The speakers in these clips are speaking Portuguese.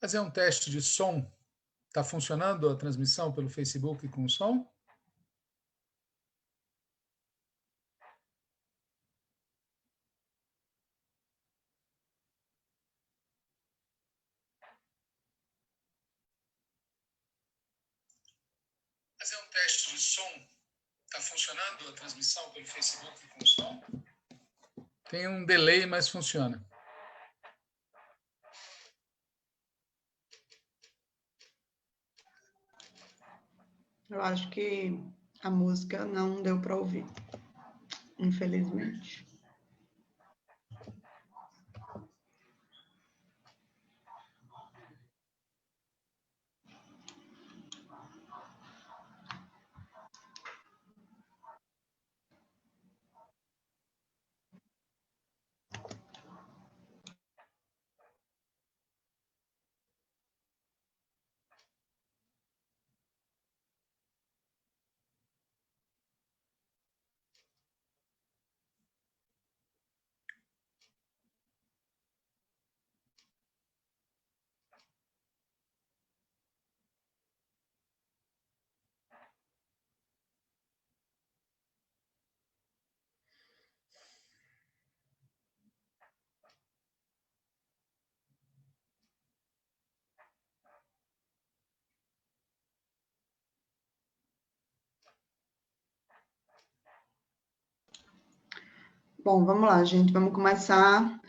Fazer um teste de som. Está funcionando a transmissão pelo Facebook com som? Fazer um teste de som. Está funcionando a transmissão pelo Facebook com som? Tem um delay, mas funciona. Eu acho que a música não deu para ouvir, infelizmente. Bom, vamos lá, gente. Vamos começar.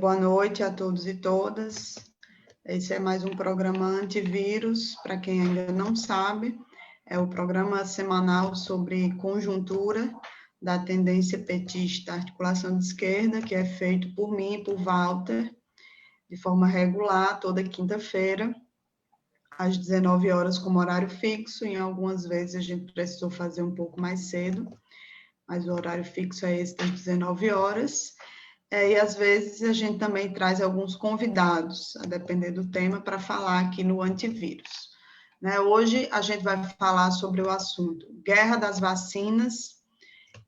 Boa noite a todos e todas. Esse é mais um programa Antivírus. Para quem ainda não sabe, é o programa semanal sobre conjuntura da tendência petista Articulação de Esquerda, que é feito por mim e por Walter, de forma regular, toda quinta-feira, às 19 horas, como horário fixo. Em algumas vezes a gente precisou fazer um pouco mais cedo, mas o horário fixo é esse das 19 horas. E às vezes a gente também traz alguns convidados, a depender do tema, para falar aqui no Antivírus. Hoje a gente vai falar sobre o assunto Guerra das Vacinas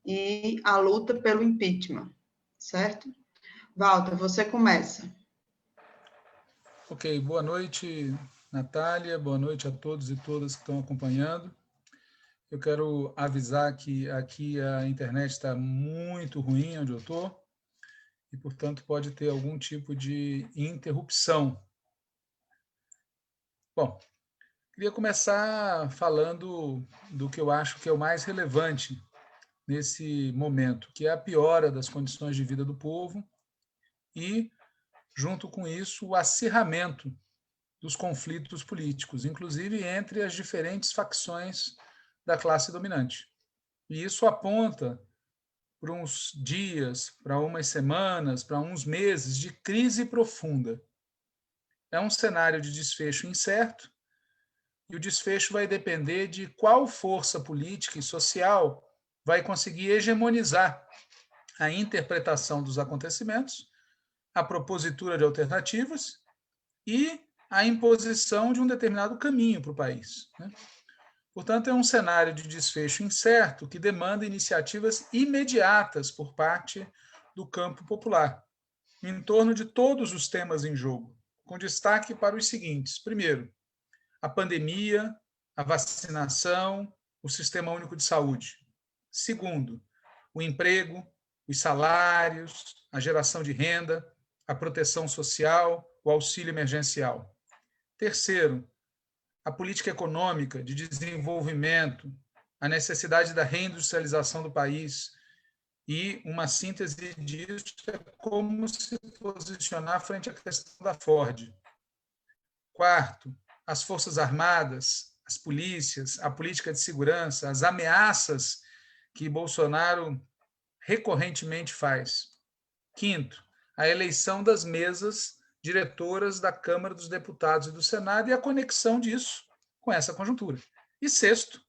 e a luta pelo impeachment, certo? Walter, você começa. Ok, boa noite, Natália, boa noite a todos e todas que estão acompanhando. Eu quero avisar que aqui a internet está muito ruim onde eu estou e, portanto, pode ter algum tipo de interrupção. Bom, queria começar falando do que eu acho que é o mais relevante nesse momento, que é a piora das condições de vida do povo e, junto com isso, o acirramento dos conflitos políticos, inclusive entre as diferentes facções da classe dominante. E isso aponta para uns dias, para umas semanas, para uns meses de crise profunda. É um cenário de desfecho incerto, e o desfecho vai depender de qual força política e social vai conseguir hegemonizar a interpretação dos acontecimentos, a propositura de alternativas e a imposição de um determinado caminho para o país. Portanto, é um cenário de desfecho incerto que demanda iniciativas imediatas por parte do campo popular, em torno de todos os temas em jogo, com destaque para os seguintes. Primeiro, a pandemia, a vacinação, o Sistema Único de Saúde. Segundo, o emprego, os salários, a geração de renda, a proteção social, o auxílio emergencial. Terceiro, a política econômica de desenvolvimento, a necessidade da reindustrialização do país e uma síntese disso é como se posicionar frente à questão da Ford. Quarto, as Forças Armadas, as polícias, a política de segurança, as ameaças que Bolsonaro recorrentemente faz. Quinto, a eleição das mesas diretoras da Câmara dos Deputados e do Senado e a conexão disso com essa conjuntura. E sexto,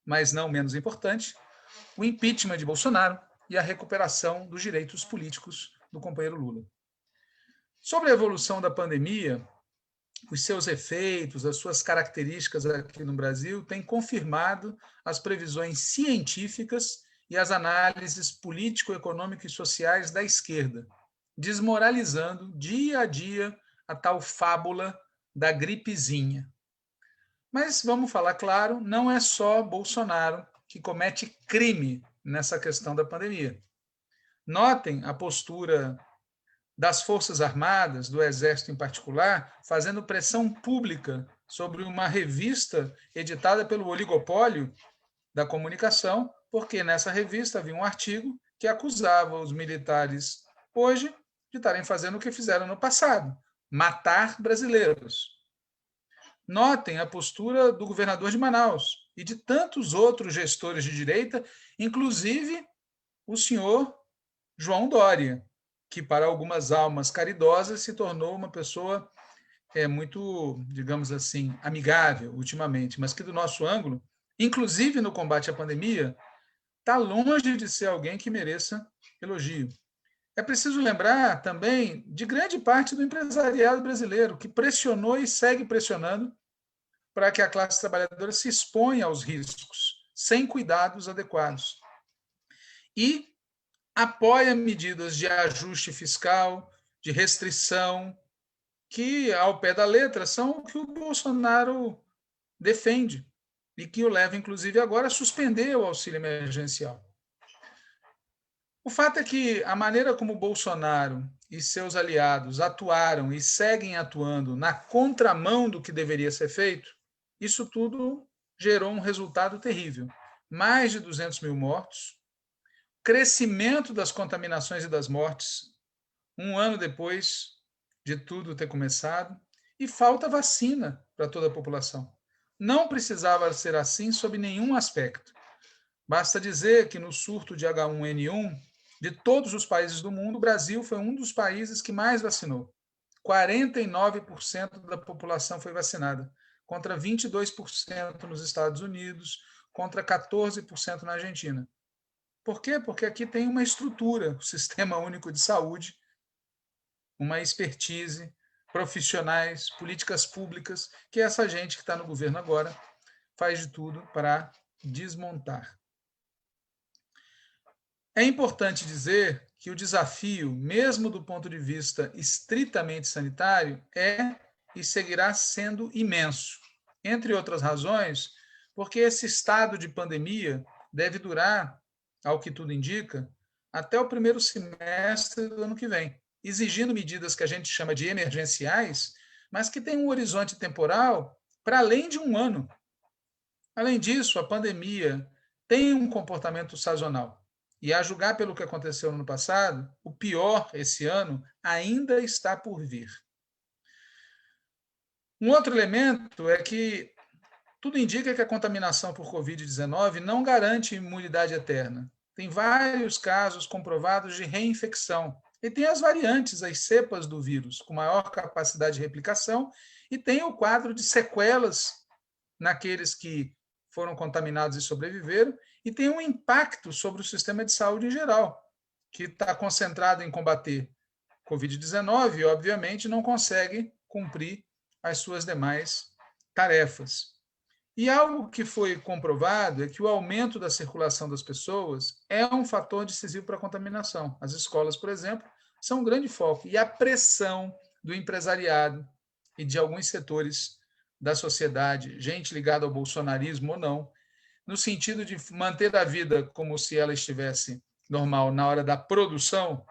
mas não menos importante, o impeachment de Bolsonaro e a recuperação dos direitos políticos do companheiro Lula. Sobre a evolução da pandemia, os seus efeitos, as suas características aqui no Brasil têm confirmado as previsões científicas e as análises político-econômicas e sociais da esquerda, desmoralizando dia a dia a tal fábula da gripezinha. Mas vamos falar claro, não é só Bolsonaro que comete crime nessa questão da pandemia. Notem a postura das Forças Armadas, do Exército em particular, fazendo pressão pública sobre uma revista editada pelo oligopólio da comunicação, porque nessa revista havia um artigo que acusava os militares hoje de estarem fazendo o que fizeram no passado, matar brasileiros. Notem a postura do governador de Manaus e de tantos outros gestores de direita, inclusive o senhor João Dória, que para algumas almas caridosas se tornou uma pessoa muito, digamos assim, amigável ultimamente, mas que do nosso ângulo, inclusive no combate à pandemia, está longe de ser alguém que mereça elogio. É preciso lembrar também de grande parte do empresariado brasileiro, que pressionou e segue pressionando para que a classe trabalhadora se exponha aos riscos, sem cuidados adequados. E apoia medidas de ajuste fiscal, de restrição, que, ao pé da letra, são o que o Bolsonaro defende e que o leva, inclusive, agora a suspender o auxílio emergencial. O fato é que a maneira como Bolsonaro e seus aliados atuaram e seguem atuando na contramão do que deveria ser feito, isso tudo gerou um resultado terrível. Mais de 200 mil mortos, crescimento das contaminações e das mortes, um ano depois de tudo ter começado, e falta vacina para toda a população. Não precisava ser assim sob nenhum aspecto. Basta dizer que no surto de H1N1, de todos os países do mundo, o Brasil foi um dos países que mais vacinou. 49% da população foi vacinada, contra 22% nos Estados Unidos, contra 14% na Argentina. Por quê? Porque aqui tem uma estrutura, o Sistema Único de Saúde, uma expertise, profissionais, políticas públicas, que essa gente que está no governo agora faz de tudo para desmontar. É importante dizer que o desafio, mesmo do ponto de vista estritamente sanitário, é e seguirá sendo imenso. Entre outras razões, porque esse estado de pandemia deve durar, ao que tudo indica, até o primeiro semestre do ano que vem, exigindo medidas que a gente chama de emergenciais, mas que têm um horizonte temporal para além de um ano. Além disso, a pandemia tem um comportamento sazonal. E a julgar pelo que aconteceu no ano passado, o pior esse ano ainda está por vir. Um outro elemento é que tudo indica que a contaminação por Covid-19 não garante imunidade eterna. Tem vários casos comprovados de reinfecção. E tem as variantes, as cepas do vírus, com maior capacidade de replicação, e tem o quadro de sequelas naqueles que foram contaminados e sobreviveram, e tem um impacto sobre o sistema de saúde em geral, que está concentrado em combater Covid-19 e, obviamente, não consegue cumprir as suas demais tarefas. E algo que foi comprovado é que o aumento da circulação das pessoas é um fator decisivo para a contaminação. As escolas, por exemplo, são um grande foco. E a pressão do empresariado e de alguns setores da sociedade, gente ligada ao bolsonarismo ou não, no sentido de manter a vida como se ela estivesse normal na hora da produção,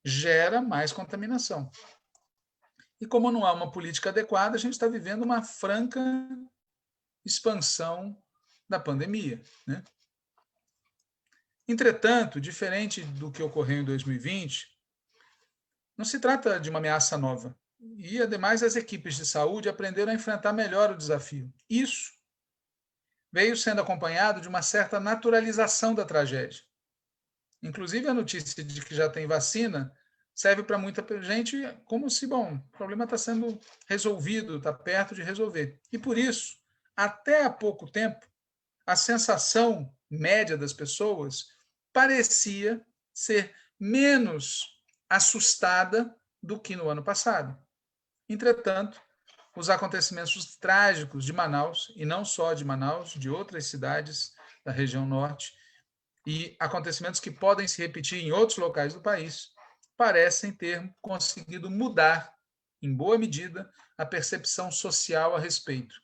gera mais contaminação. E como não há uma política adequada, a gente está vivendo uma franca expansão da pandemia, né? Entretanto, diferente do que ocorreu em 2020, não se trata de uma ameaça nova. E, ademais, as equipes de saúde aprenderam a enfrentar melhor o desafio. Isso veio sendo acompanhado de uma certa naturalização da tragédia. Inclusive, a notícia de que já tem vacina serve para muita gente como se, bom, o problema está sendo resolvido, está perto de resolver. E, por isso, até há pouco tempo, a sensação média das pessoas parecia ser menos assustada do que no ano passado. Entretanto, os acontecimentos trágicos de Manaus, e não só de Manaus, de outras cidades da região norte, e acontecimentos que podem se repetir em outros locais do país, parecem ter conseguido mudar em boa medida, a percepção social a respeito,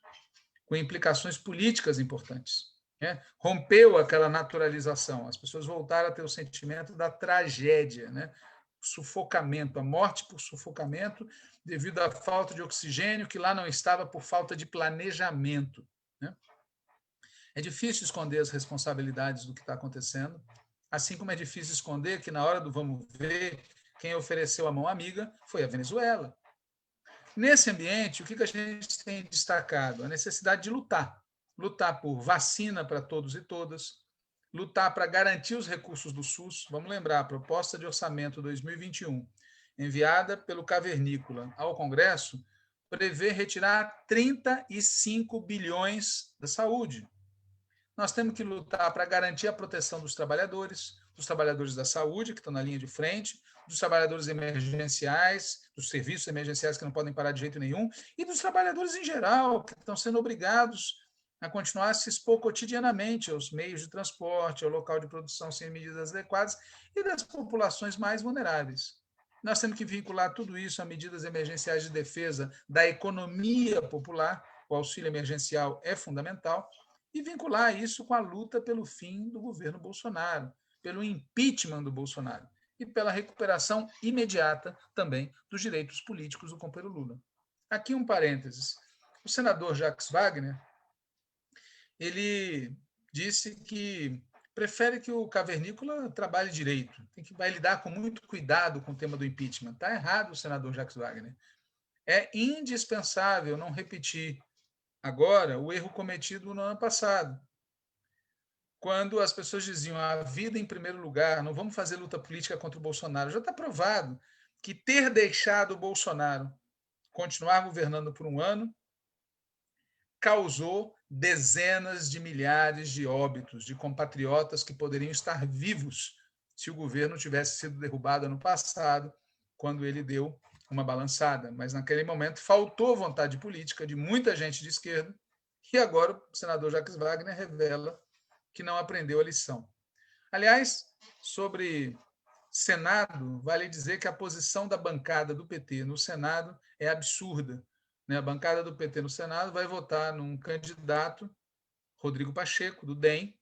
com implicações políticas importantes. Né? Rompeu aquela naturalização, as pessoas voltaram a ter o sentimento da tragédia, né? Sufocamento, a morte por sufocamento devido à falta de oxigênio que lá não estava por falta de planejamento. Né? É difícil esconder as responsabilidades do que está acontecendo, assim como é difícil esconder que na hora do vamos ver, quem ofereceu a mão amiga foi a Venezuela. Nesse ambiente, o que a gente tem destacado? A necessidade de lutar. Lutar por vacina para todos e todas, lutar para garantir os recursos do SUS. Vamos lembrar, a proposta de orçamento 2021, enviada pelo Cavernícola ao Congresso, prevê retirar 35 bilhões da saúde. Nós temos que lutar para garantir a proteção dos trabalhadores da saúde, que estão na linha de frente, dos trabalhadores emergenciais, dos serviços emergenciais que não podem parar de jeito nenhum, e dos trabalhadores em geral, que estão sendo obrigados a continuar a se expor cotidianamente aos meios de transporte, ao local de produção sem medidas adequadas, e das populações mais vulneráveis. Nós temos que vincular tudo isso a medidas emergenciais de defesa da economia popular, o auxílio emergencial é fundamental, e vincular isso com a luta pelo fim do governo Bolsonaro, pelo impeachment do Bolsonaro e pela recuperação imediata também dos direitos políticos do companheiro Lula. Aqui um parênteses. O senador Jacques Wagner, ele disse que prefere que o Cavernícola trabalhe direito, vai lidar com muito cuidado com o tema do impeachment. Está errado o senador Jacques Wagner. É indispensável não repetir agora o erro cometido no ano passado, quando as pessoas diziam a vida em primeiro lugar, não vamos fazer luta política contra o Bolsonaro. Já está provado que ter deixado o Bolsonaro continuar governando por um ano causou dezenas de milhares de óbitos de compatriotas que poderiam estar vivos se o governo tivesse sido derrubado ano passado, quando ele deu uma balançada. Mas naquele momento faltou vontade política de muita gente de esquerda, e agora o senador Jacques Wagner revela que não aprendeu a lição. Aliás, sobre Senado, vale dizer que a posição da bancada do PT no Senado é absurda. A bancada do PT no Senado vai votar num candidato, Rodrigo Pacheco, do DEM,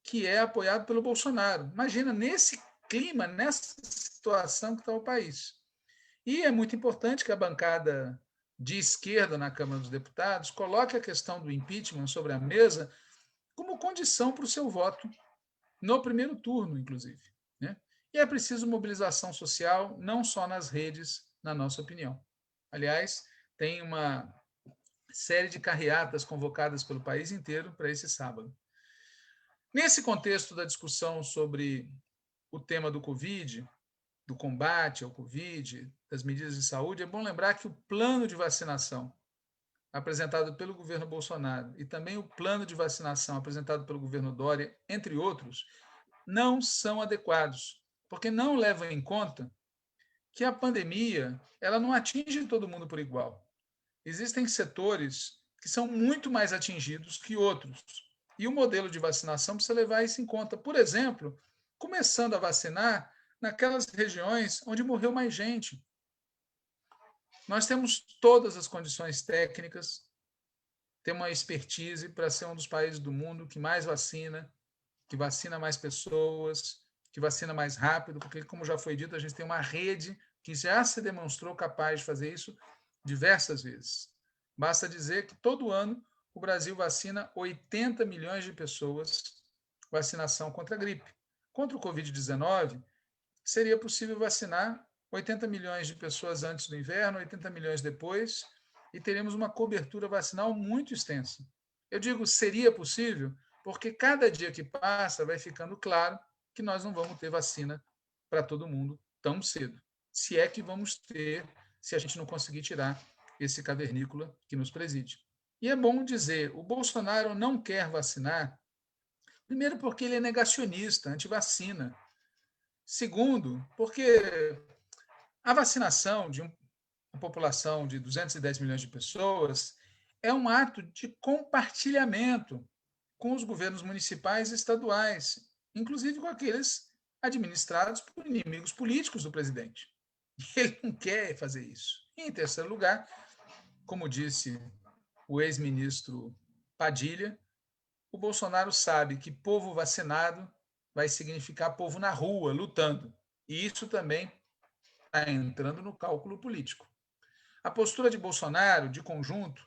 que é apoiado pelo Bolsonaro. Imagina, nesse clima, nessa situação que está o país. E é muito importante que a bancada de esquerda na Câmara dos Deputados coloque a questão do impeachment sobre a mesa como condição para o seu voto no primeiro turno, inclusive. Né? E é preciso mobilização social, não só nas redes, na nossa opinião. Aliás, tem uma série de carreatas convocadas pelo país inteiro para esse sábado. Nesse contexto da discussão sobre o tema do Covid, do combate ao Covid, das medidas de saúde, é bom lembrar que o plano de vacinação apresentado pelo governo Bolsonaro e também o plano de vacinação apresentado pelo governo Dória, entre outros, não são adequados, porque não levam em conta que a pandemia ela não atinge todo mundo por igual. Existem setores que são muito mais atingidos que outros. E o modelo de vacinação precisa levar isso em conta. Por exemplo, começando a vacinar naquelas regiões onde morreu mais gente. Nós temos todas as condições técnicas, temos uma expertise para ser um dos países do mundo que mais vacina, que vacina mais pessoas, que vacina mais rápido, porque, como já foi dito, a gente tem uma rede que já se demonstrou capaz de fazer isso diversas vezes. Basta dizer que todo ano o Brasil vacina 80 milhões de pessoas, vacinação contra a gripe. Contra o Covid-19, seria possível vacinar 80 milhões de pessoas antes do inverno, 80 milhões depois, e teremos uma cobertura vacinal muito extensa. Eu digo seria possível porque cada dia que passa vai ficando claro que nós não vamos ter vacina para todo mundo tão cedo. Se é que vamos ter, se a gente não conseguir tirar esse cavernícola que nos preside. E é bom dizer, o Bolsonaro não quer vacinar, primeiro porque ele é negacionista, anti-vacina. Segundo, porque a vacinação de uma população de 210 milhões de pessoas é um ato de compartilhamento com os governos municipais e estaduais, inclusive com aqueles administrados por inimigos políticos do presidente. Ele não quer fazer isso. E, em terceiro lugar, como disse o ex-ministro Padilha, o Bolsonaro sabe que povo vacinado vai significar povo na rua, lutando. E isso também está entrando no cálculo político. A postura de Bolsonaro, de conjunto,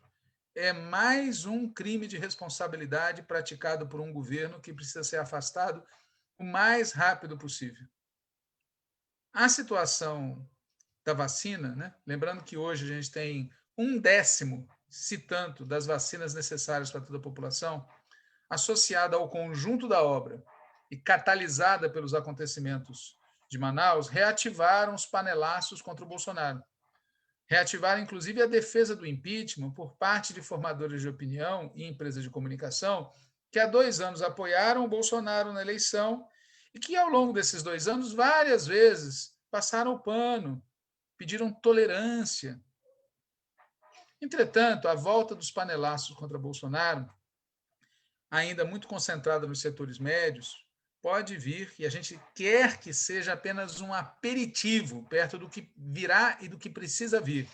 é mais um crime de responsabilidade praticado por um governo que precisa ser afastado o mais rápido possível. A situação da vacina, né? Lembrando que hoje a gente tem 1/10, se tanto, das vacinas necessárias para toda a população, associada ao conjunto da obra e catalisada pelos acontecimentos de Manaus, reativaram os panelaços contra o Bolsonaro. Reativaram, inclusive, a defesa do impeachment por parte de formadores de opinião e empresas de comunicação que há 2 anos apoiaram o Bolsonaro na eleição e que, ao longo desses 2 anos, várias vezes passaram o pano, pediram tolerância. Entretanto, a volta dos panelaços contra Bolsonaro, ainda muito concentrada nos setores médios, pode vir, e a gente quer que seja apenas um aperitivo perto do que virá e do que precisa vir,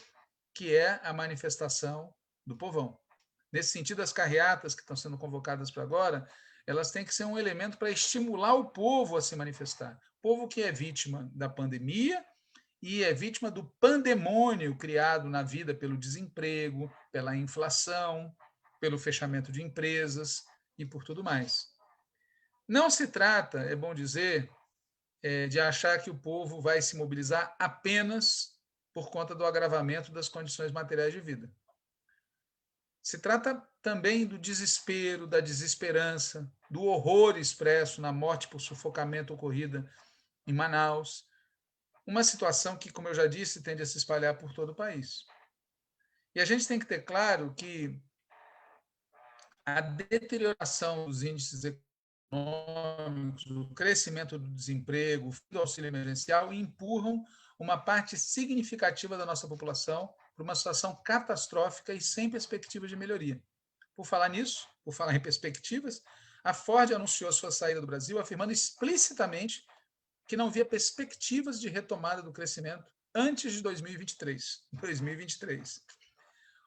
que é a manifestação do povão. Nesse sentido, as carreatas que estão sendo convocadas para agora, elas têm que ser um elemento para estimular o povo a se manifestar. O povo que é vítima da pandemia e é vítima do pandemônio criado na vida pelo desemprego, pela inflação, pelo fechamento de empresas e por tudo mais. Não se trata, é bom dizer, de achar que o povo vai se mobilizar apenas por conta do agravamento das condições materiais de vida. Se trata também do desespero, da desesperança, do horror expresso na morte por sufocamento ocorrida em Manaus, uma situação que, como eu já disse, tende a se espalhar por todo o país. E a gente tem que ter claro que a deterioração dos índices econômicos, o crescimento do desemprego, o fim do auxílio emergencial empurram uma parte significativa da nossa população para uma situação catastrófica e sem perspectiva de melhoria. Por falar nisso, por falar em perspectivas, a Ford anunciou a sua saída do Brasil, afirmando explicitamente que não via perspectivas de retomada do crescimento antes de 2023.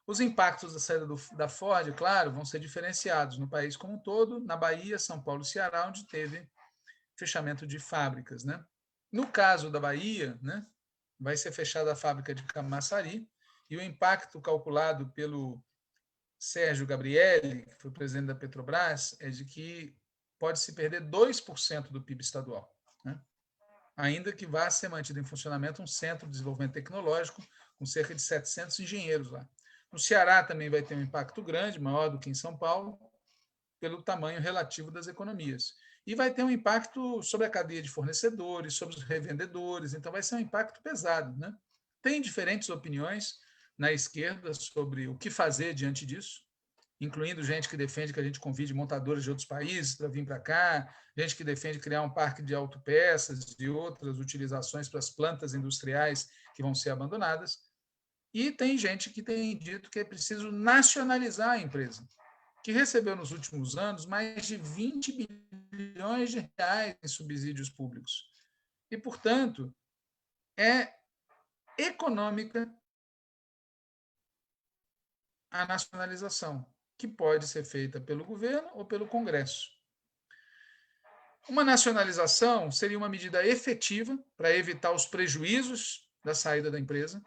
Os impactos da saída da Ford, claro, vão ser diferenciados no país como um todo, na Bahia, São Paulo e Ceará, onde teve fechamento de fábricas, né? No caso da Bahia, né, vai ser fechada a fábrica de Camaçari e o impacto calculado pelo Sérgio Gabrielli, que foi presidente da Petrobras, é de que pode-se perder 2% do PIB estadual, né? Ainda que vá ser mantido em funcionamento um centro de desenvolvimento tecnológico com cerca de 700 engenheiros lá. No Ceará também vai ter um impacto grande, maior do que em São Paulo, pelo tamanho relativo das economias. E vai ter um impacto sobre a cadeia de fornecedores, sobre os revendedores, então vai ser um impacto pesado, né? Tem diferentes opiniões na esquerda sobre o que fazer diante disso, incluindo gente que defende que a gente convide montadores de outros países para vir para cá, gente que defende criar um parque de autopeças e outras utilizações para as plantas industriais que vão ser abandonadas. E tem gente que tem dito que é preciso nacionalizar a empresa, que recebeu nos últimos anos mais de 20 bilhões de reais em subsídios públicos. E, portanto, é econômica a nacionalização, que pode ser feita pelo governo ou pelo Congresso. Uma nacionalização seria uma medida efetiva para evitar os prejuízos da saída da empresa,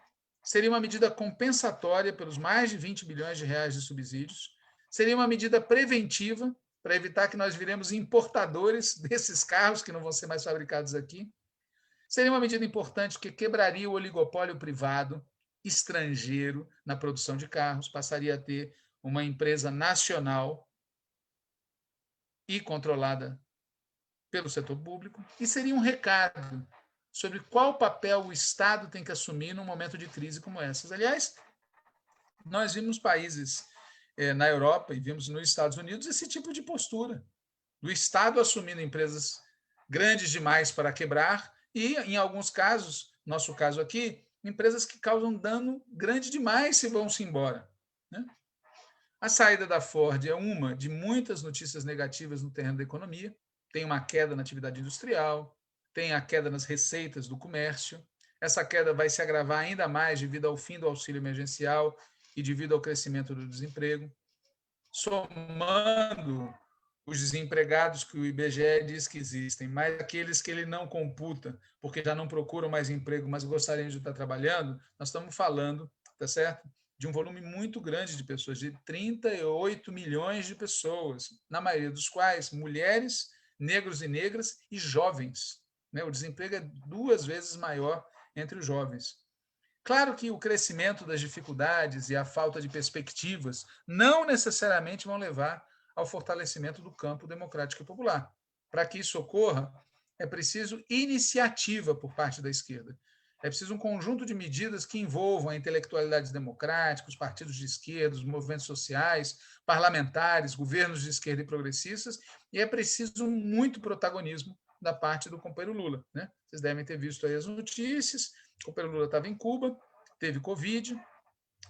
seria uma medida compensatória pelos mais de 20 bilhões de reais de subsídios, seria uma medida preventiva para evitar que nós viremos importadores desses carros que não vão ser mais fabricados aqui, seria uma medida importante que quebraria o oligopólio privado estrangeiro na produção de carros, passaria a ter uma empresa nacional e controlada pelo setor público, e seria um recado sobre qual papel o Estado tem que assumir num momento de crise como essas. Aliás, nós vimos países na Europa e vimos nos Estados Unidos esse tipo de postura, do Estado assumindo empresas grandes demais para quebrar e, em alguns casos, nosso caso aqui, empresas que causam dano grande demais se vão-se embora, né? A saída da Ford é uma de muitas notícias negativas no terreno da economia. Tem uma queda na atividade industrial, tem a queda nas receitas do comércio, essa queda vai se agravar ainda mais devido ao fim do auxílio emergencial e devido ao crescimento do desemprego. Somando os desempregados que o IBGE diz que existem, mas aqueles que ele não computa, porque já não procuram mais emprego, mas gostariam de estar trabalhando, nós estamos falando, tá certo? De um volume muito grande de pessoas, de 38 milhões de pessoas, na maioria dos quais mulheres, negros e negras e jovens. Né? O desemprego é 2 vezes maior entre os jovens. Claro que o crescimento das dificuldades e a falta de perspectivas não necessariamente vão levar ao fortalecimento do campo democrático e popular. Para que isso ocorra, é preciso iniciativa por parte da esquerda. É preciso um conjunto de medidas que envolvam a intelectualidade democrática, os partidos de esquerda, os movimentos sociais, parlamentares, governos de esquerda e progressistas, e é preciso muito protagonismo da parte do companheiro Lula. Né? Vocês devem ter visto aí as notícias. O companheiro Lula estava em Cuba, teve Covid,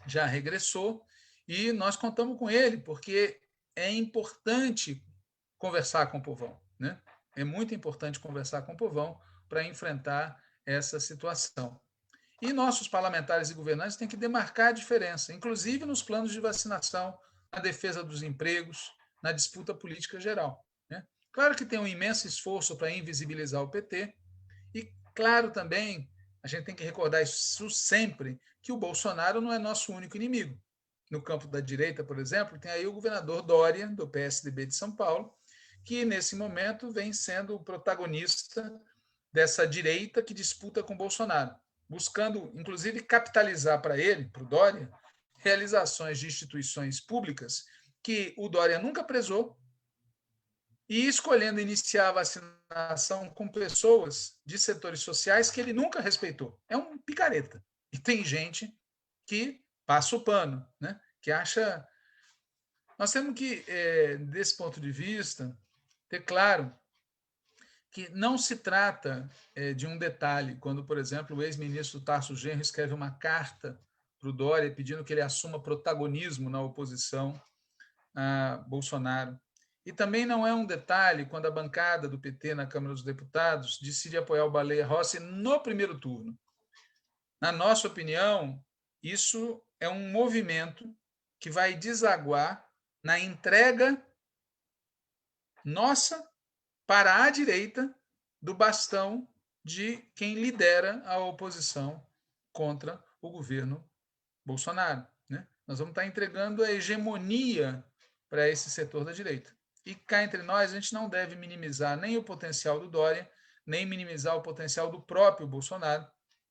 já regressou, e nós contamos com ele, porque é importante conversar com o povão. Né? É muito importante conversar com o povão para enfrentar essa situação. E nossos parlamentares e governantes têm que demarcar a diferença, inclusive nos planos de vacinação, na defesa dos empregos, na disputa política geral. Né? Claro que tem um imenso esforço para invisibilizar o PT, e claro também, a gente tem que recordar isso sempre, que o Bolsonaro não é nosso único inimigo. No campo da direita, por exemplo, tem aí o governador Dória, do PSDB de São Paulo, que nesse momento vem sendo o protagonista dessa direita que disputa com o Bolsonaro, buscando, inclusive, capitalizar para ele, para o Dória, realizações de instituições públicas que o Dória nunca prezou, e escolhendo iniciar a vacinação com pessoas de setores sociais que ele nunca respeitou. É um picareta. E tem gente que passa o pano, né? Que acha... Nós temos que, desse ponto de vista, ter claro que não se trata de um detalhe, quando, por exemplo, o ex-ministro Tarso Genro escreve uma carta para o Dória pedindo que ele assuma protagonismo na oposição a Bolsonaro. E também não é um detalhe quando a bancada do PT na Câmara dos Deputados decide apoiar o Baleia Rossi no primeiro turno. Na nossa opinião, isso é um movimento que vai desaguar na entrega nossa para a direita do bastão de quem lidera a oposição contra o governo Bolsonaro. Né? Nós vamos estar entregando a hegemonia para esse setor da direita. E cá entre nós, a gente não deve minimizar nem o potencial do Dória, nem minimizar o potencial do próprio Bolsonaro,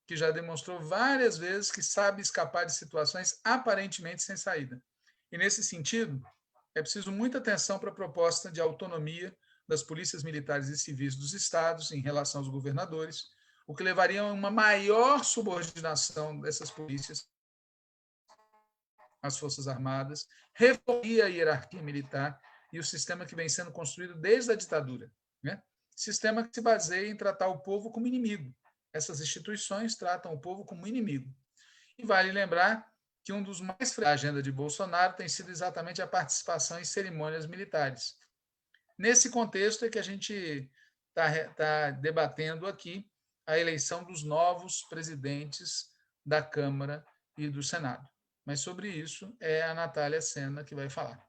que já demonstrou várias vezes que sabe escapar de situações aparentemente sem saída. E nesse sentido, é preciso muita atenção para a proposta de autonomia das polícias militares e civis dos estados em relação aos governadores, o que levaria a uma maior subordinação dessas polícias às Forças Armadas, reformaria a hierarquia militar e o sistema que vem sendo construído desde a ditadura. Né? Sistema que se baseia em tratar o povo como inimigo. Essas instituições tratam o povo como inimigo. E vale lembrar que um dos mais da agenda de Bolsonaro tem sido exatamente a participação em cerimônias militares. Nesse contexto é que a gente está debatendo aqui a eleição dos novos presidentes da Câmara e do Senado. Mas sobre isso é a Natália Sena que vai falar.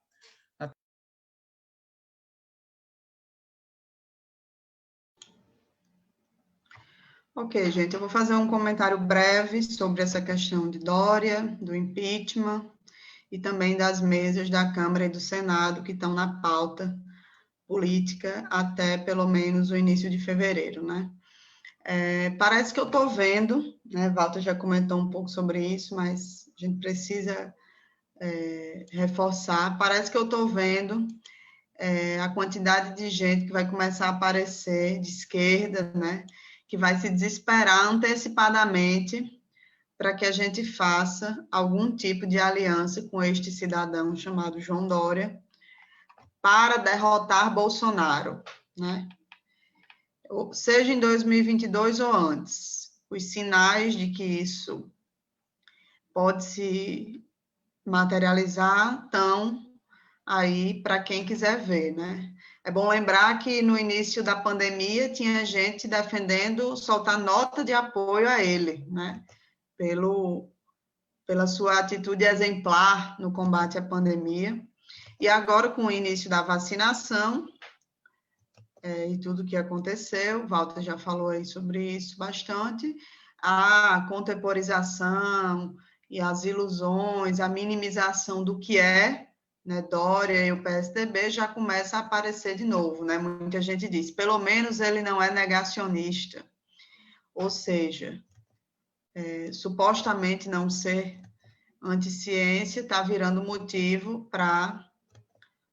Ok, gente, eu vou fazer um comentário breve sobre essa questão de Dória, do impeachment e também das mesas da Câmara e do Senado que estão na pauta política até pelo menos o início de fevereiro, né? Parece que eu estou vendo, né? Walter já comentou um pouco sobre isso, mas a gente precisa reforçar. Parece que eu estou vendo a quantidade de gente que vai começar a aparecer de esquerda, né? Que vai se desesperar antecipadamente para que a gente faça algum tipo de aliança com este cidadão chamado João Dória para derrotar Bolsonaro, né? Seja em 2022 ou antes. Os sinais de que isso pode se materializar estão aí para quem quiser ver, né? É bom lembrar que no início da pandemia tinha gente defendendo soltar nota de apoio a ele, né? Pela sua atitude exemplar no combate à pandemia. E agora, com o início da vacinação, e tudo que aconteceu, Walter já falou aí sobre isso bastante, a contemporização e as ilusões, a minimização do que é, né, Dória e o PSDB já começa a aparecer de novo, né? Muita gente diz, pelo menos ele não é negacionista, ou seja, supostamente não ser anti-ciência está virando motivo para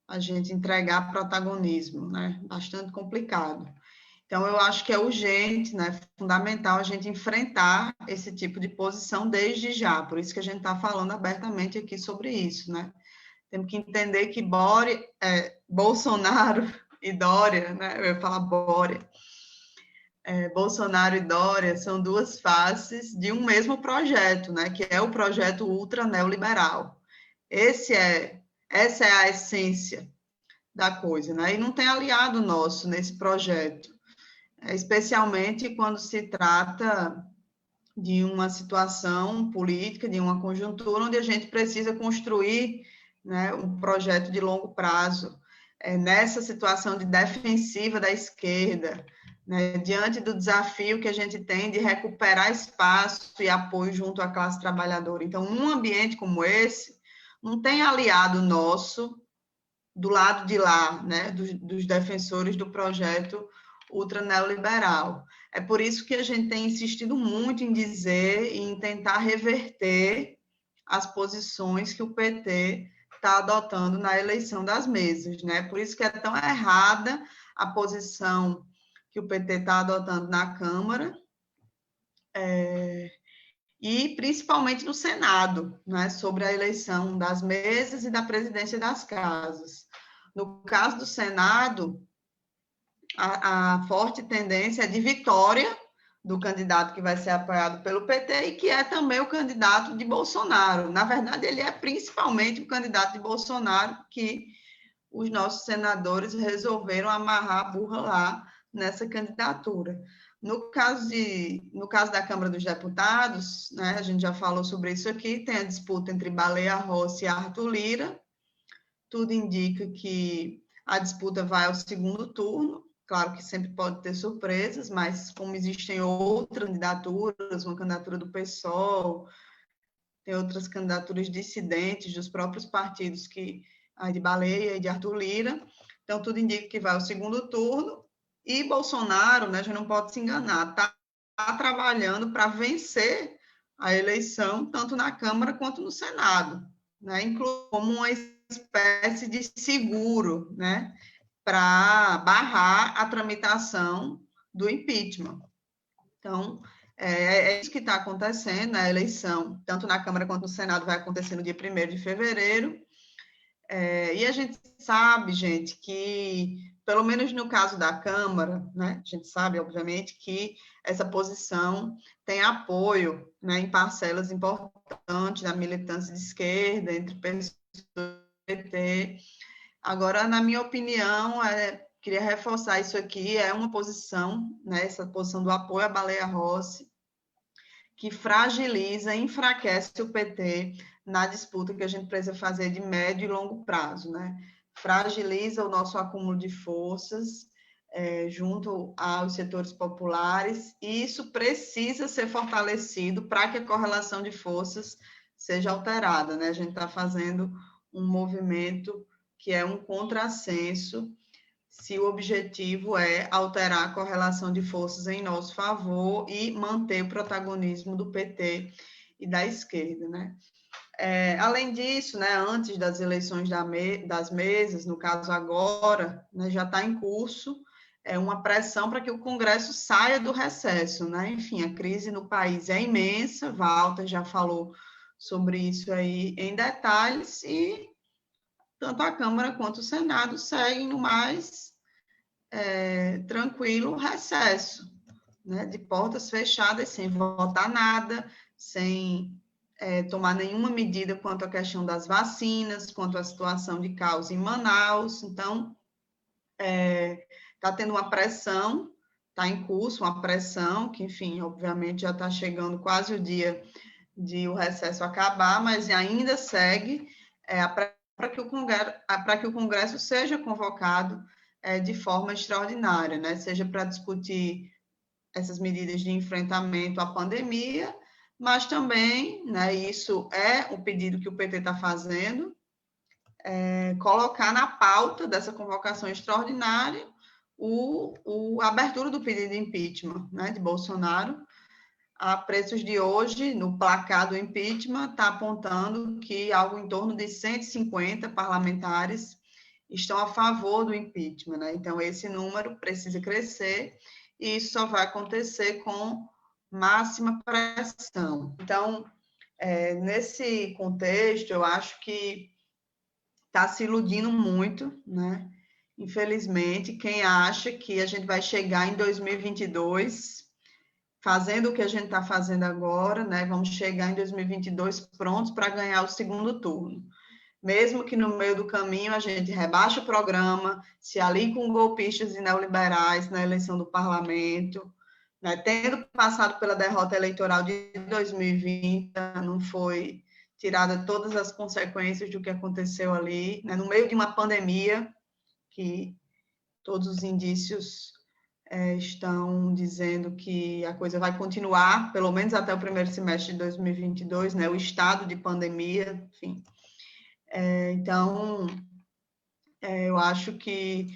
a gente entregar protagonismo, né? Bastante complicado. Então, eu acho que é urgente, né, fundamental a gente enfrentar esse tipo de posição desde já, por isso que a gente está falando abertamente aqui sobre isso, né? Temos que entender que Bolsonaro e Dória, né, eu ia falar Bória, Bolsonaro e Dória são duas faces de um mesmo projeto, né, que é o projeto ultra neoliberal. Essa é a essência da coisa, né? E não tem aliado nosso nesse projeto, especialmente quando se trata de uma situação política, de uma conjuntura onde a gente precisa construir, né, um projeto de longo prazo. Nessa situação de defensiva da esquerda, né, diante do desafio que a gente tem de recuperar espaço e apoio junto à classe trabalhadora. Então, num ambiente como esse, não tem aliado nosso do lado de lá, né, dos defensores do projeto ultra neoliberal. É por isso que a gente tem insistido muito em dizer e em tentar reverter as posições que o PT está adotando na eleição das mesas, né? Por isso que é tão errada a posição que o PT está adotando na Câmara, e principalmente no Senado, né, sobre a eleição das mesas e da presidência das casas. No caso do Senado, a forte tendência é de vitória do candidato que vai ser apoiado pelo PT e que é também o candidato de Bolsonaro. Na verdade, ele é principalmente o candidato de Bolsonaro que os nossos senadores resolveram amarrar a burra lá nessa candidatura. No caso da Câmara dos Deputados, né, a gente já falou sobre isso aqui, tem a disputa entre Baleia Rossi e Arthur Lira. Tudo indica que a disputa vai ao segundo turno. Claro que sempre pode ter surpresas, mas como existem outras candidaturas, uma candidatura do PSOL, tem outras candidaturas dissidentes dos próprios partidos, a de Baleia e de Arthur Lira. Então, tudo indica que vai ao segundo turno. E Bolsonaro, né, já não pode se enganar, está trabalhando para vencer a eleição, tanto na Câmara quanto no Senado, né, como uma espécie de seguro, né, para barrar a tramitação do impeachment. Então, é isso que está acontecendo, a eleição, tanto na Câmara quanto no Senado, vai acontecer no dia 1º de fevereiro, e a gente sabe, gente, que, pelo menos no caso da Câmara, né, a gente sabe, obviamente, que essa posição tem apoio, né, em parcelas importantes da militância de esquerda, entre pessoas do PT. Agora, na minha opinião, queria reforçar isso aqui, é uma posição, né, essa posição do apoio à Baleia Rossi, que fragiliza, enfraquece o PT na disputa que a gente precisa fazer de médio e longo prazo, né? Fragiliza o nosso acúmulo de forças junto aos setores populares, e isso precisa ser fortalecido para que a correlação de forças seja alterada, né? A gente está fazendo um movimento que é um contrassenso, se o objetivo é alterar a correlação de forças em nosso favor e manter o protagonismo do PT e da esquerda, né? Além disso, né, antes das eleições das mesas, no caso agora, né, já está em curso uma pressão para que o Congresso saia do recesso, né? Enfim, a crise no país é imensa, Walter já falou sobre isso aí em detalhes, e tanto a Câmara quanto o Senado seguem no mais tranquilo recesso, né, de portas fechadas, sem votar nada, sem tomar nenhuma medida quanto à questão das vacinas, quanto à situação de caos em Manaus. Então, está tendo uma pressão, está em curso uma pressão, que, enfim, obviamente já está chegando quase o dia de o recesso acabar, mas ainda segue para que o Congresso seja convocado de forma extraordinária, né? Seja para discutir essas medidas de enfrentamento à pandemia, mas também, né, isso é o pedido que o PT está fazendo, colocar na pauta dessa convocação extraordinária a abertura do pedido de impeachment, né, de Bolsonaro. A preços de hoje, no placar do impeachment, está apontando que algo em torno de 150 parlamentares estão a favor do impeachment, né? Então, esse número precisa crescer e isso só vai acontecer com máxima pressão. Então, nesse contexto, eu acho que está se iludindo muito, né? Infelizmente, quem acha que a gente vai chegar em 2022 fazendo o que a gente está fazendo agora, né? Vamos chegar em 2022 prontos para ganhar o segundo turno. Mesmo que no meio do caminho a gente rebaixe o programa, se alie com golpistas e neoliberais na eleição do parlamento, né? Tendo passado pela derrota eleitoral de 2020, não foi tirada todas as consequências do que aconteceu ali, né? No meio de uma pandemia, que todos os indícios estão dizendo que a coisa vai continuar, pelo menos até o primeiro semestre de 2022, né? O estado de pandemia, enfim. Então, eu acho que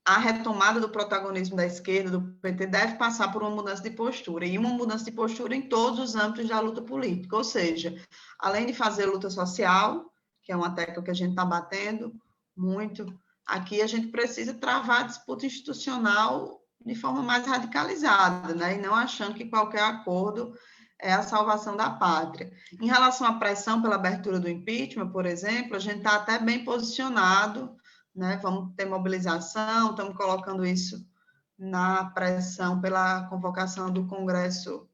a retomada do protagonismo da esquerda, do PT, deve passar por uma mudança de postura, e uma mudança de postura em todos os âmbitos da luta política, ou seja, além de fazer luta social, que é uma tecla que a gente está batendo muito, aqui a gente precisa travar a disputa institucional de forma mais radicalizada, né? E não achando que qualquer acordo é a salvação da pátria. Em relação à pressão pela abertura do impeachment, por exemplo, a gente está até bem posicionado, né? Vamos ter mobilização, estamos colocando isso na pressão pela convocação do Congresso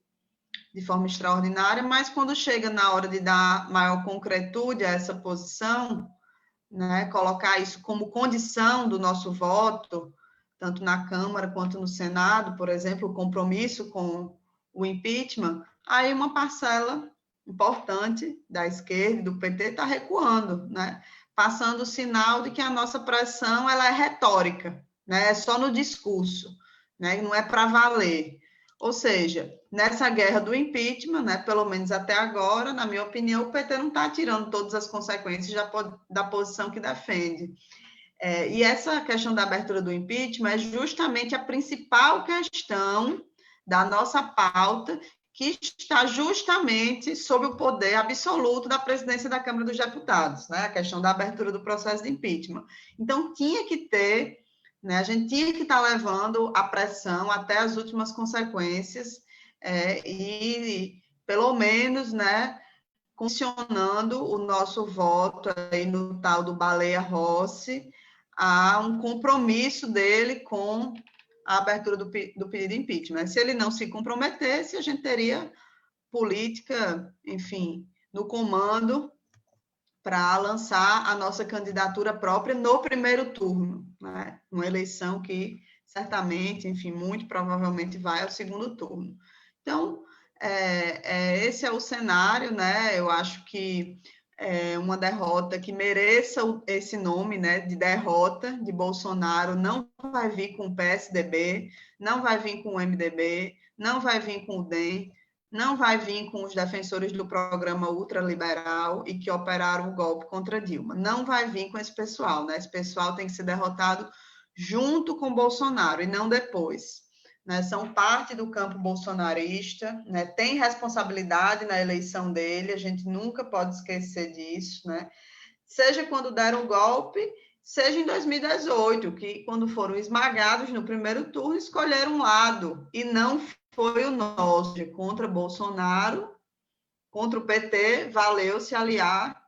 de forma extraordinária, mas quando chega na hora de dar maior concretude a essa posição, né, colocar isso como condição do nosso voto, tanto na Câmara quanto no Senado, por exemplo, o compromisso com o impeachment, aí uma parcela importante da esquerda e do PT está recuando, né, passando o sinal de que a nossa pressão ela é retórica, né, é só no discurso, né, não é para valer. Ou seja, nessa guerra do impeachment, né, pelo menos até agora, na minha opinião, o PT não está tirando todas as consequências da posição que defende. E essa questão da abertura do impeachment é justamente a principal questão da nossa pauta, que está justamente sob o poder absoluto da presidência da Câmara dos Deputados, né? A questão da abertura do processo de impeachment. Então, tinha que ter, né, a gente tinha que estar levando a pressão até as últimas consequências e, pelo menos, né, condicionando o nosso voto aí no tal do Baleia Rossi a um compromisso dele com a abertura do pedido de impeachment. Se ele não se comprometesse, a gente teria política, enfim, no comando para lançar a nossa candidatura própria no primeiro turno, né? Uma eleição que certamente, enfim, muito provavelmente vai ao segundo turno. Então, esse é o cenário, né? Eu acho que uma derrota que mereça esse nome, né, de derrota de Bolsonaro não vai vir com o PSDB, não vai vir com o MDB, não vai vir com o DEM, não vai vir com os defensores do programa ultraliberal e que operaram o golpe contra Dilma. Não vai vir com esse pessoal, né? Esse pessoal tem que ser derrotado junto com Bolsonaro e não depois. Né, são parte do campo bolsonarista, né, tem responsabilidade na eleição dele, a gente nunca pode esquecer disso, né, seja quando deram o golpe, seja em 2018, que quando foram esmagados no primeiro turno, escolheram um lado, e não foi o nosso, contra Bolsonaro, contra o PT, valeu se aliar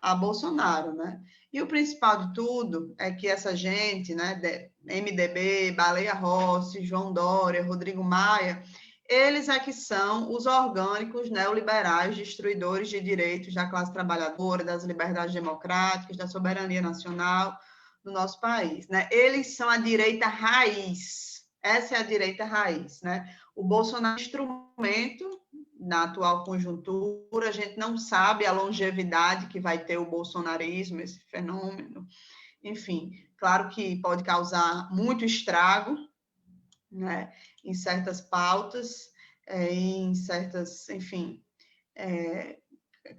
a Bolsonaro, né? E o principal de tudo é que essa gente, né, MDB, Baleia Rossi, João Dória, Rodrigo Maia, eles é que são os orgânicos neoliberais destruidores de direitos da classe trabalhadora, das liberdades democráticas, da soberania nacional, no nosso país, né? Eles são a direita raiz, essa é a direita raiz, né? O Bolsonaro é um instrumento na atual conjuntura, a gente não sabe a longevidade que vai ter o bolsonarismo, esse fenômeno, enfim, claro que pode causar muito estrago, né, em certas pautas, em certas, enfim,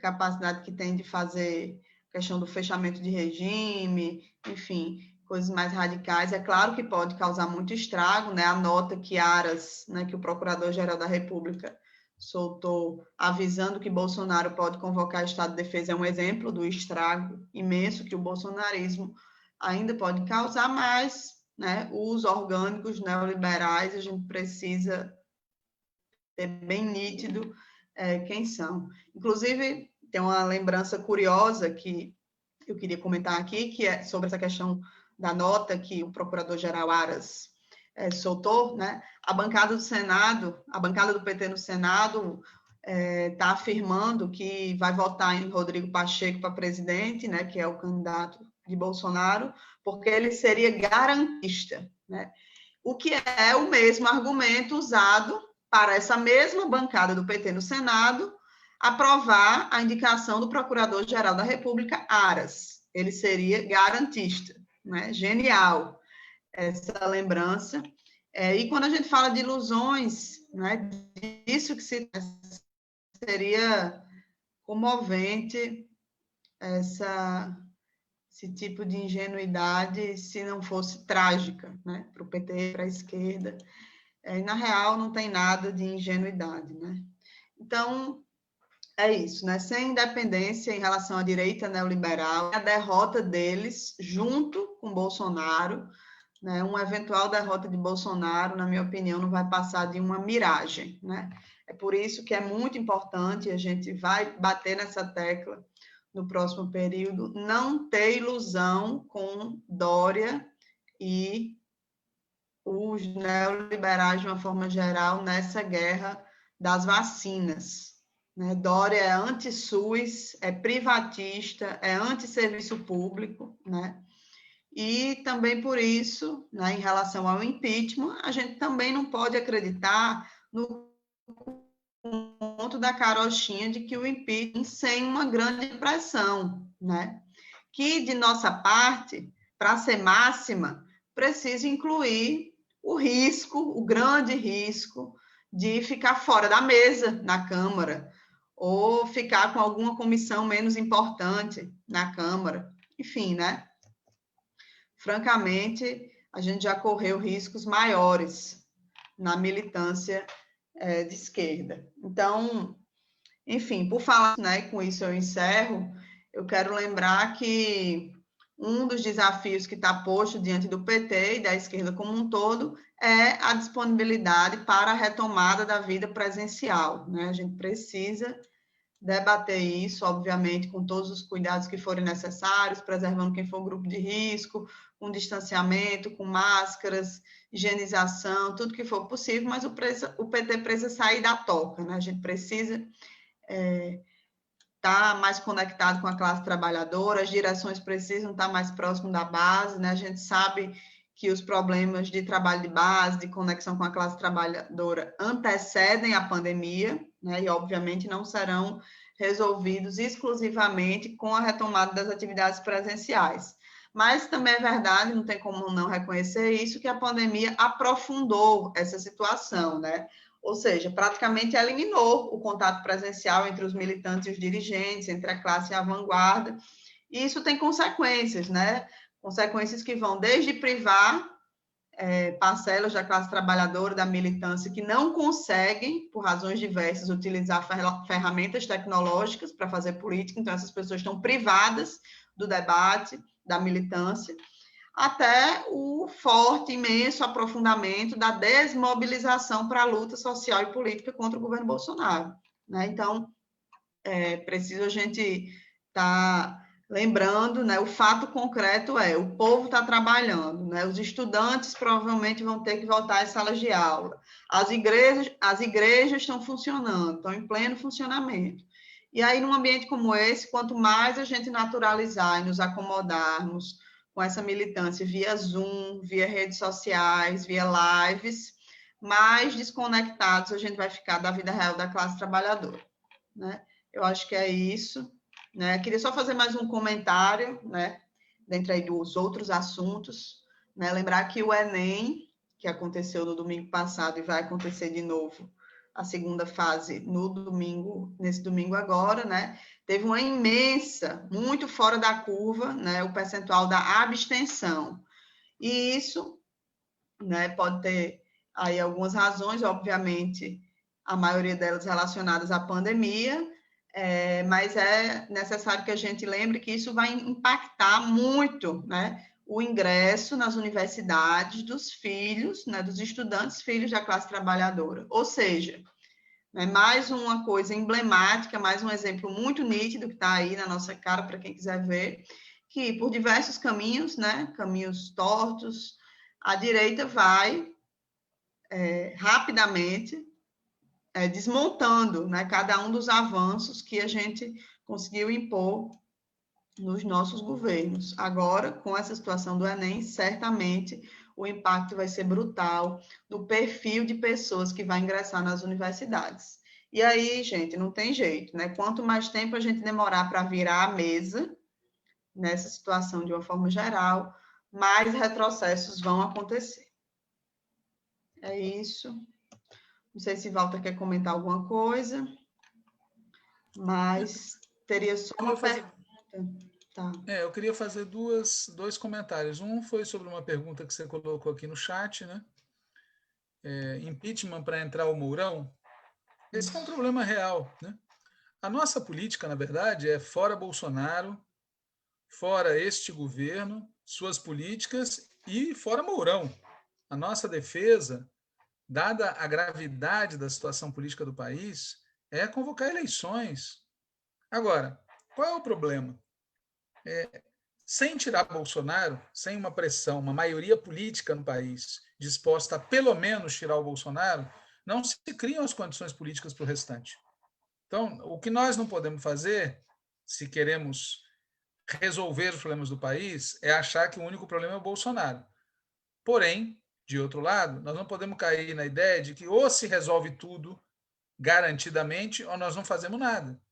capacidade que tem de fazer questão do fechamento de regime, enfim, coisas mais radicais. É claro que pode causar muito estrago, né? A nota que Aras, né, que o Procurador-Geral da República soltou, avisando que Bolsonaro pode convocar estado de defesa, é um exemplo do estrago imenso que o bolsonarismo ainda pode causar, mas, né, os orgânicos neoliberais, a gente precisa ter bem nítido quem são. Inclusive, tem uma lembrança curiosa que eu queria comentar aqui, que é sobre essa questão da nota que o Procurador-Geral Aras soltou, né? A bancada do Senado, a bancada do PT no Senado está afirmando que vai votar em Rodrigo Pacheco para presidente, né? Que é o candidato de Bolsonaro, porque ele seria garantista, né? O que é o mesmo argumento usado para essa mesma bancada do PT no Senado aprovar a indicação do Procurador-Geral da República, Aras. Ele seria garantista, né? Genial essa lembrança. E quando a gente fala de ilusões, né, disso que seria comovente esse tipo de ingenuidade, se não fosse trágica, né, para o PT, para a esquerda. E, na real, não tem nada de ingenuidade, né? Então, é isso, né? Sem independência em relação à direita neoliberal, a derrota deles, junto com Bolsonaro, né? Uma eventual derrota de Bolsonaro, na minha opinião, não vai passar de uma miragem, né? É por isso que é muito importante, a gente vai bater nessa tecla no próximo período, não ter ilusão com Dória e os neoliberais, de uma forma geral, nessa guerra das vacinas. Né? Dória é anti-SUS, é privatista, é anti-serviço público, né? E também por isso, né, em relação ao impeachment, a gente também não pode acreditar no ponto da carochinha de que o impeachment sem uma grande pressão, né? Que, de nossa parte, para ser máxima, precisa incluir o risco, o grande risco de ficar fora da mesa na Câmara, ou ficar com alguma comissão menos importante na Câmara. Enfim, né? Francamente, a gente já correu riscos maiores na militância de esquerda. Então, enfim, por falar, né, com isso eu encerro, eu quero lembrar que um dos desafios que está posto diante do PT e da esquerda como um todo é a disponibilidade para a retomada da vida presencial, né? A gente precisa debater isso, obviamente, com todos os cuidados que forem necessários, preservando quem for grupo de risco, com distanciamento, com máscaras, higienização, tudo que for possível, mas o PT precisa sair da toca, né? A gente precisa estar mais conectado com a classe trabalhadora, as direções precisam estar mais próximo da base, né? A gente sabe que os problemas de trabalho de base, de conexão com a classe trabalhadora antecedem a pandemia, né? E, obviamente, não serão resolvidos exclusivamente com a retomada das atividades presenciais. Mas também é verdade, não tem como não reconhecer isso, que a pandemia aprofundou essa situação, né? Ou seja, praticamente eliminou o contato presencial entre os militantes e os dirigentes, entre a classe e a vanguarda, e isso tem consequências, né? Consequências que vão desde privar parcelas da classe trabalhadora, da militância, que não conseguem, por razões diversas, utilizar ferramentas tecnológicas para fazer política, então essas pessoas estão privadas do debate, da militância, até o forte, imenso aprofundamento da desmobilização para a luta social e política contra o governo Bolsonaro, né? Então, preciso a gente estar lembrando, né? O fato concreto é, o povo está trabalhando, né? Os estudantes provavelmente vão ter que voltar às salas de aula, as igrejas estão funcionando, estão em pleno funcionamento. E aí, num ambiente como esse, quanto mais a gente naturalizar e nos acomodarmos com essa militância via Zoom, via redes sociais, via lives, mais desconectados a gente vai ficar da vida real da classe trabalhadora, né? Eu acho que é isso, né? Queria só fazer mais um comentário, né? Dentre aí dos outros assuntos, né? Lembrar que o Enem, que aconteceu no domingo passado e vai acontecer de novo, a segunda fase no domingo, nesse domingo agora, né? Teve uma imensa, muito fora da curva, né? O percentual da abstenção. E isso, né? Pode ter aí algumas razões, obviamente, a maioria delas relacionadas à pandemia, mas é necessário que a gente lembre que isso vai impactar muito, né? O ingresso nas universidades dos filhos, né, dos estudantes filhos da classe trabalhadora. Ou seja, né, mais uma coisa emblemática, mais um exemplo muito nítido que está aí na nossa cara para quem quiser ver, que por diversos caminhos, né, caminhos tortos, a direita vai rapidamente desmontando, né, cada um dos avanços que a gente conseguiu impor nos nossos governos. Agora, com essa situação do Enem, certamente o impacto vai ser brutal no perfil de pessoas que vai ingressar nas universidades. E aí, gente, não tem jeito, né? Quanto mais tempo a gente demorar para virar a mesa, nessa situação de uma forma geral, mais retrocessos vão acontecer. É isso. Não sei se Walter quer comentar alguma coisa, mas teria só uma pergunta. Tá. Eu queria fazer dois comentários. Um foi sobre uma pergunta que você colocou aqui no chat, né? Impeachment para entrar o Mourão. Esse é um problema real, né? A nossa política, na verdade, é fora Bolsonaro, fora este governo, suas políticas e fora Mourão. A nossa defesa, dada a gravidade da situação política do país, é convocar eleições. Agora, qual é o problema? Sem tirar Bolsonaro, sem uma pressão, uma maioria política no país disposta a pelo menos tirar o Bolsonaro, não se criam as condições políticas para o restante. Então, o que nós não podemos fazer, se queremos resolver os problemas do país, é achar que o único problema é o Bolsonaro. Porém, de outro lado, nós não podemos cair na ideia de que ou se resolve tudo garantidamente ou nós não fazemos nada.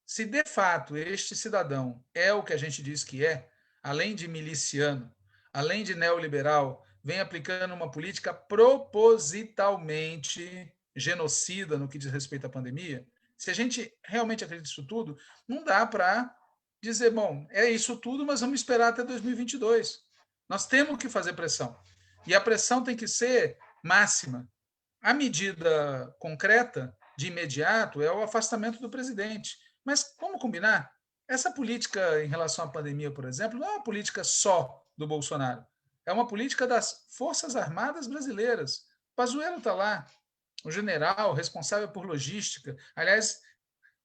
Se de fato este cidadão é o que a gente diz que é, além de miliciano, além de neoliberal, vem aplicando uma política propositalmente genocida no que diz respeito à pandemia, se a gente realmente acredita nisso tudo, não dá para dizer, bom, é isso tudo, mas vamos esperar até 2022. Nós temos que fazer pressão. E a pressão tem que ser máxima. A medida concreta, de imediato, é o afastamento do presidente. Mas vamos combinar? Essa política em relação à pandemia, por exemplo, não é uma política só do Bolsonaro. É uma política das Forças Armadas brasileiras. O Pazuello está lá, o general responsável por logística. Aliás,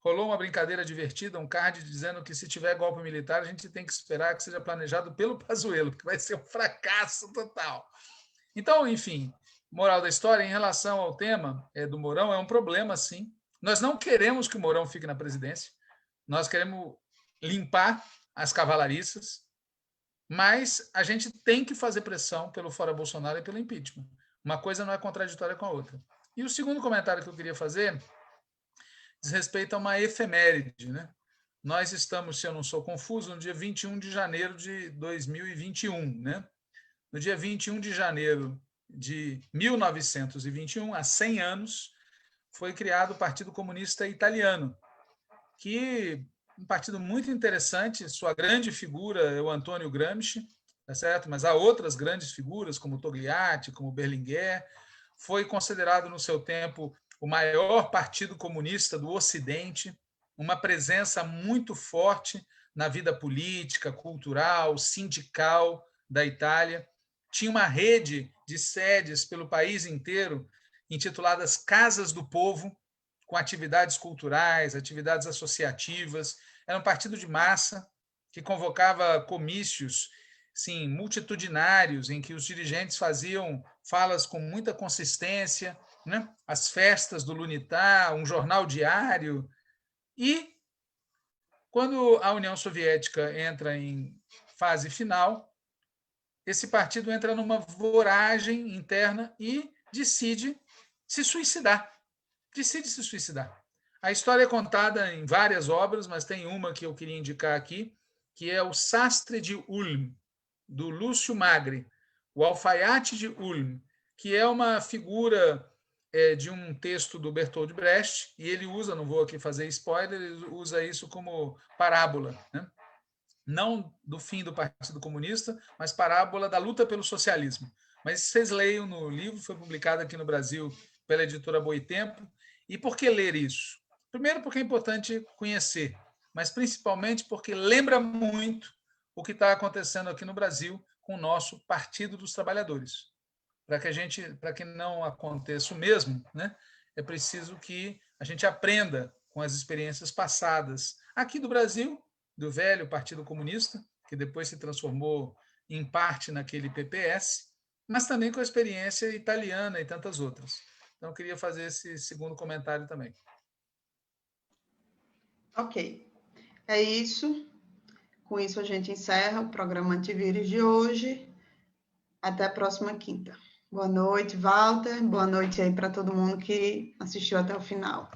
rolou uma brincadeira divertida, um card dizendo que se tiver golpe militar, a gente tem que esperar que seja planejado pelo Pazuello, que vai ser um fracasso total. Então, enfim, moral da história, em relação ao tema do Mourão, é um problema, sim. Nós não queremos que o Mourão fique na presidência, nós queremos limpar as cavalariças, mas a gente tem que fazer pressão pelo fora Bolsonaro e pelo impeachment. Uma coisa não é contraditória com a outra. E o segundo comentário que eu queria fazer diz respeito a uma efeméride, né? Nós estamos, se eu não sou confuso, no dia 21 de janeiro de 2021, né? No dia 21 de janeiro de 1921, há 100 anos, foi criado o Partido Comunista Italiano, que um partido muito interessante, sua grande figura é o Antônio Gramsci, tá certo? Mas há outras grandes figuras, como Togliatti, como Berlinguer. Foi considerado no seu tempo o maior partido comunista do Ocidente, uma presença muito forte na vida política, cultural, sindical da Itália. Tinha uma rede de sedes pelo país inteiro, intituladas Casas do Povo, com atividades culturais, atividades associativas. Era um partido de massa que convocava comícios, sim, multitudinários, em que os dirigentes faziam falas com muita consistência, né? As festas do Lunitá, um jornal diário. E, quando a União Soviética entra em fase final, esse partido entra numa voragem interna e decide se suicidar. Decide se suicidar. A história é contada em várias obras, mas tem uma que eu queria indicar aqui, que é o Sastre de Ulm, do Lúcio Magre, o Alfaiate de Ulm, que é uma figura de um texto do Bertolt Brecht, e ele usa, não vou aqui fazer spoiler, ele usa isso como parábola, né? Não do fim do Partido Comunista, mas parábola da luta pelo socialismo. Mas vocês leiam no livro, foi publicado aqui no Brasil pela editora Boitempo. E por que ler isso? Primeiro, porque é importante conhecer, mas principalmente porque lembra muito o que está acontecendo aqui no Brasil com o nosso Partido dos Trabalhadores. Para que não aconteça o mesmo, né, é preciso que a gente aprenda com as experiências passadas aqui do Brasil, do velho Partido Comunista, que depois se transformou em parte naquele PPS, mas também com a experiência italiana e tantas outras. Então, eu queria fazer esse segundo comentário também. Ok. É isso. Com isso, a gente encerra o programa Antivírus de hoje. Até a próxima quinta. Boa noite, Walter. Boa noite aí para todo mundo que assistiu até o final.